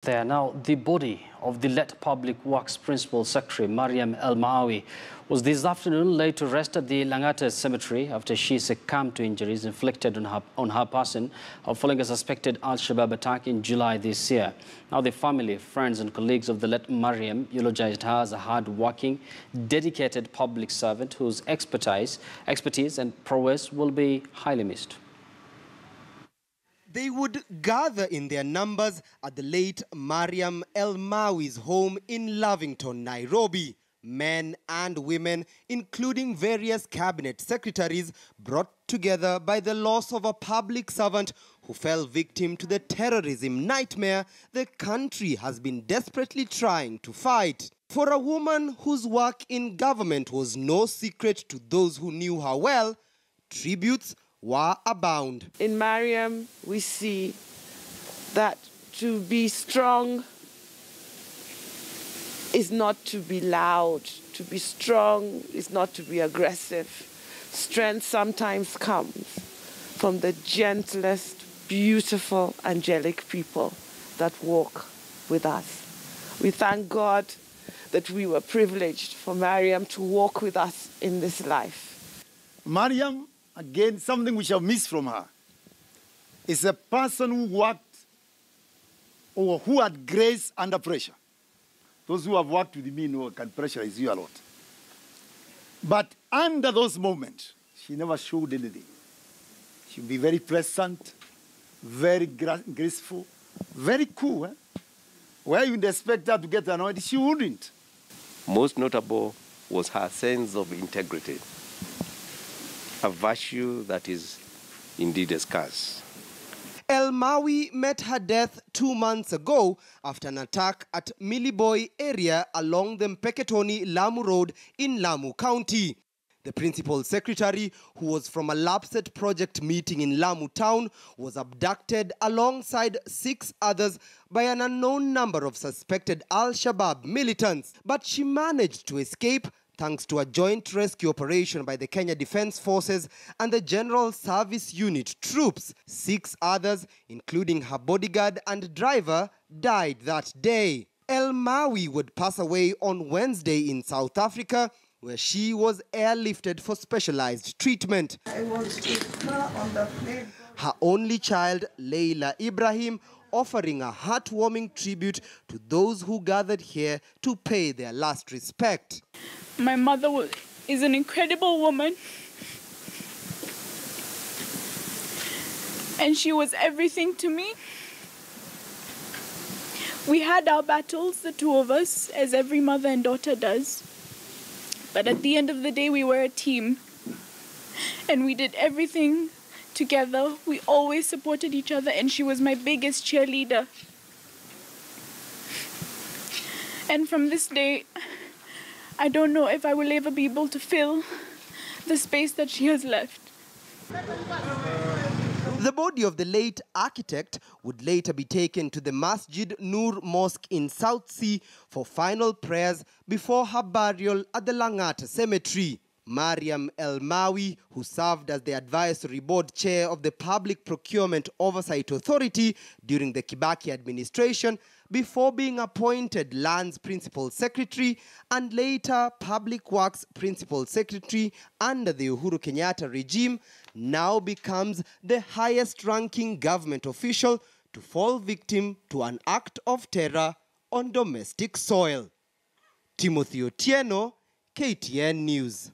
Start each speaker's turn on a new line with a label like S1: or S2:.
S1: there. Now, the body of the late Public Works Principal Secretary, Mombasa El Maawy, was this afternoon laid to rest at the Langata Cemetery after she succumbed to injuries inflicted on her person following a suspected Al-Shabaab attack in July this year. Now, the family, friends and colleagues of the late Mariam eulogized her as a hard-working, dedicated public servant whose expertise and prowess will be highly missed.
S2: They would gather in their numbers at the late Mombasa El Maawy's home in Lavington, Nairobi. Men and women, including various cabinet secretaries, brought together by the loss of a public servant who fell victim to the terrorism nightmare the country has been desperately trying to fight. For a woman whose work in government was no secret to those who knew her well, tributes were abound.
S3: In Mariam, we see that to be strong is not to be loud. To be strong is not to be aggressive. Strength sometimes comes from the gentlest, beautiful, angelic people that walk with us. We thank God that we were privileged for Mariam to walk with us in this life.
S4: Mariam, again, something we shall miss from her, is a person who worked or who had grace under pressure. Those who have worked with me know can pressurize you a lot. But under those moments, she never showed anything. She would be very pleasant, very graceful, very cool. Where you'd expect her to get annoyed, she wouldn't.
S5: Most notable was her sense of integrity, a virtue that is indeed scarce.
S2: El Maawy met her death 2 months ago after an attack at Miliboy area along the Mpeketoni-Lamu Road in Lamu County. The principal secretary, who was from a LAPSSET project meeting in Lamu town, was abducted alongside 6 others by an unknown number of suspected Al-Shabaab militants. But she managed to escape thanks to a joint rescue operation by the Kenya Defence Forces and the General Service Unit troops. 6 others, including her bodyguard and driver, died that day. El Maawy would pass away on Wednesday in South Africa, where she was airlifted for specialized treatment.
S6: I was with her on the plane.
S2: Her only child, Leila Ibrahim, offering a heartwarming tribute to those who gathered here to pay their last respect.
S7: My mother is an incredible woman, and she was everything to me. We had our battles, the two of us, as every mother and daughter does. But at the end of the day, we were a team, and we did everything together. We always supported each other, and she was my biggest cheerleader. And from this day, I don't know if I will ever be able to fill the space that she has left.
S2: The body of the late architect would later be taken to the Masjid Nur Mosque in South Sea for final prayers before her burial at the Langata Cemetery. Mombasa El Maawy, who served as the advisory board chair of the Public Procurement Oversight Authority during the Kibaki administration, before being appointed Lands Principal Secretary and later Public Works Principal Secretary under the Uhuru Kenyatta regime, now becomes the highest-ranking government official to fall victim to an act of terror on domestic soil. Timothy Otieno, KTN News.